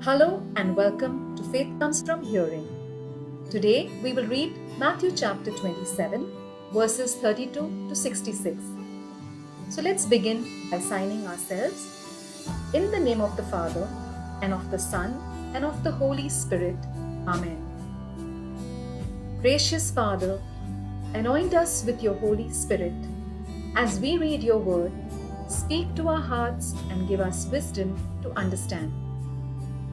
Hello and welcome to Faith Comes From Hearing. Today we will read Matthew chapter 27, verses 32 to 66. So let's begin by signing ourselves. In the name of the Father, and of the Son, and of the Holy Spirit. Amen. Gracious Father, anoint us with your Holy Spirit. As we read your word, speak to our hearts and give us wisdom to understand.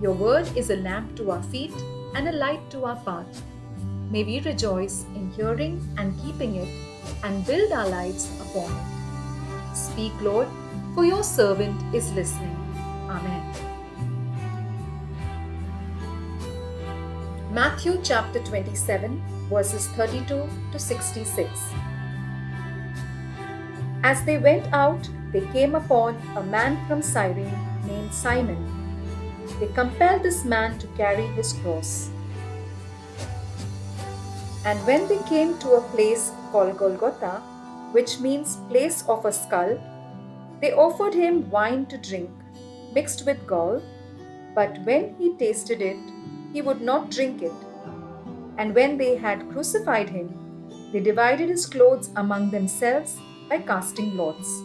Your word is a lamp to our feet and a light to our path. May we rejoice in hearing and keeping it and build our lives upon it. Speak, Lord, for your servant is listening. Amen. Matthew chapter 27, verses 32 to 66. As they went out, they came upon a man from Cyrene named Simon. They compelled this man to carry his cross. And when they came to a place called Golgotha, which means place of a skull, they offered him wine to drink, mixed with gall, but when he tasted it, he would not drink it. And when they had crucified him, they divided his clothes among themselves by casting lots.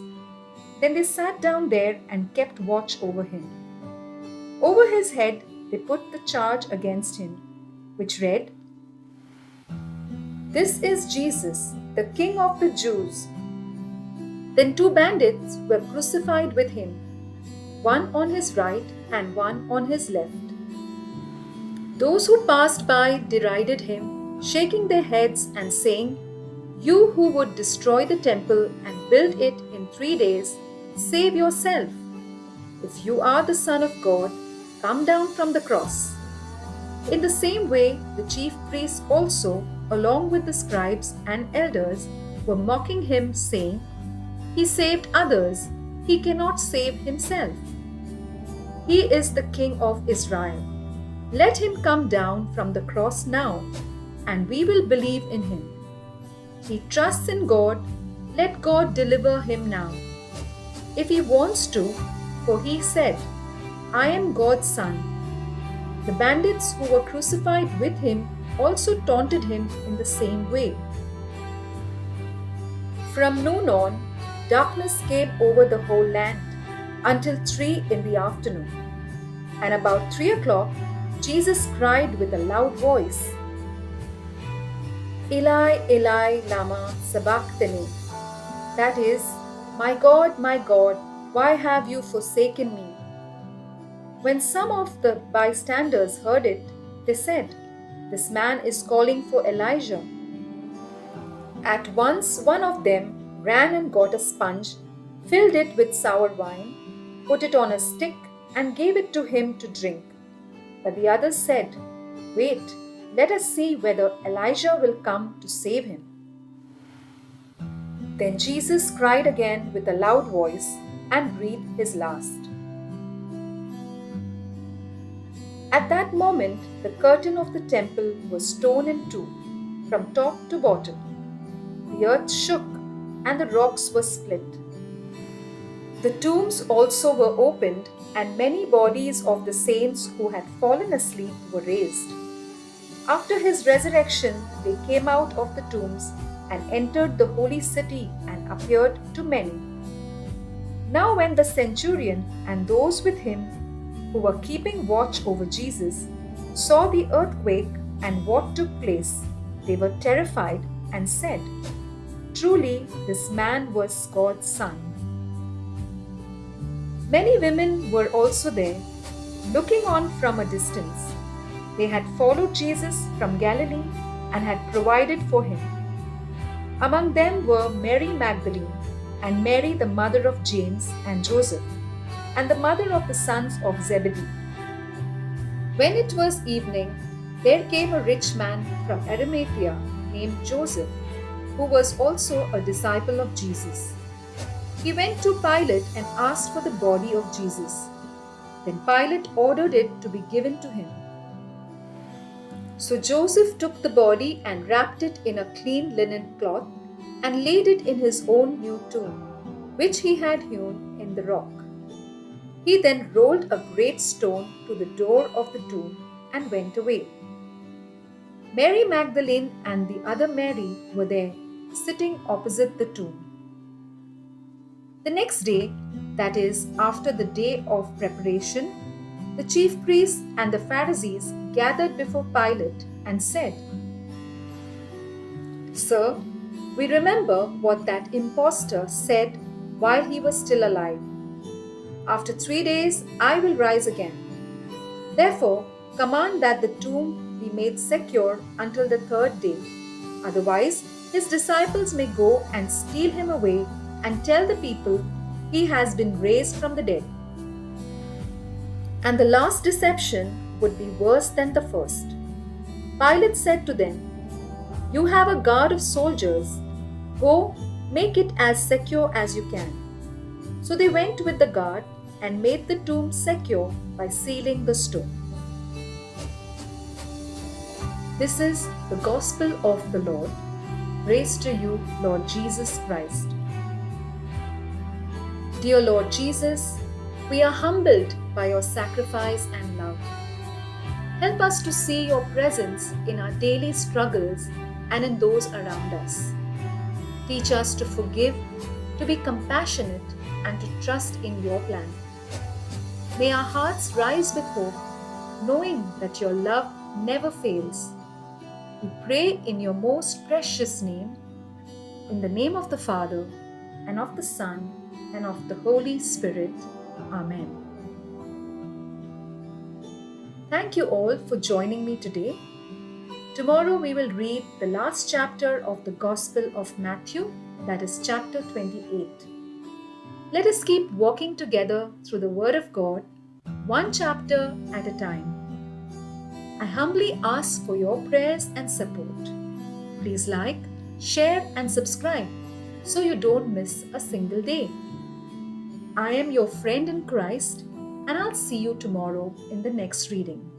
Then they sat down there and kept watch over him. Over his head they put the charge against him, which read, "This is Jesus, the King of the Jews." Then two bandits were crucified with him, one on his right and one on his left. Those who passed by derided him, shaking their heads and saying, "You who would destroy the temple and build it in 3 days, save yourself. If you are the Son of God, come down from the cross." In the same way, the chief priests also, along with the scribes and elders, were mocking him, saying, "He saved others, he cannot save himself. He is the King of Israel. Let him come down from the cross now, and we will believe in him. He trusts in God, let God deliver him now, if he wants to, for he said, 'I am God's son.'" The bandits who were crucified with him also taunted him in the same way. From noon on, darkness came over the whole land until 3 in the afternoon. And about 3 o'clock, Jesus cried with a loud voice, "Eli, Eli, lama sabachthani?" That is, my God, why have you forsaken me?" When some of the bystanders heard it, they said, "This man is calling for Elijah." At once one of them ran and got a sponge, filled it with sour wine, put it on a stick, and gave it to him to drink. But the others said, "Wait, let us see whether Elijah will come to save him." Then Jesus cried again with a loud voice and breathed his last. At that moment, the curtain of the temple was torn in two, from top to bottom. The earth shook, and the rocks were split. The tombs also were opened, and many bodies of the saints who had fallen asleep were raised. After his resurrection, they came out of the tombs and entered the holy city and appeared to many. Now when the centurion and those with him who were keeping watch over Jesus saw the earthquake and what took place, they were terrified and said, "Truly, this man was God's son." Many women were also there, looking on from a distance. They had followed Jesus from Galilee and had provided for him. Among them were Mary Magdalene, and Mary the mother of James and Joseph, and the mother of the sons of Zebedee. When it was evening, there came a rich man from Arimathea named Joseph, who was also a disciple of Jesus. He went to Pilate and asked for the body of Jesus. Then Pilate ordered it to be given to him. So Joseph took the body and wrapped it in a clean linen cloth and laid it in his own new tomb, which he had hewn in the rock. He then rolled a great stone to the door of the tomb and went away. Mary Magdalene and the other Mary were there, sitting opposite the tomb. The next day, that is, after the day of preparation, the chief priests and the Pharisees gathered before Pilate and said, "Sir, we remember what that impostor said while he was still alive. After 3 days, I will rise again. Therefore, command that the tomb be made secure until the third day. Otherwise, his disciples may go and steal him away and tell the people he has been raised from the dead. And the last deception would be worse than the first." Pilate said to them, "You have a guard of soldiers. Go, make it as secure as you can." So they went with the guard and made the tomb secure by sealing the stone. This is the gospel of the Lord. Praise to you, Lord Jesus Christ. Dear Lord Jesus, we are humbled by your sacrifice and love. Help us to see your presence in our daily struggles and in those around us. Teach us to forgive, to be compassionate, and to trust in your plan. May our hearts rise with hope, knowing that your love never fails. We pray in your most precious name, in the name of the Father, and of the Son, and of the Holy Spirit. Amen. Thank you all for joining me today. Tomorrow we will read the last chapter of the Gospel of Matthew, that is chapter 28. Let us keep walking together through the Word of God, one chapter at a time. I humbly ask for your prayers and support. Please like, share, and subscribe so you don't miss a single day. I am your friend in Christ, and I'll see you tomorrow in the next reading.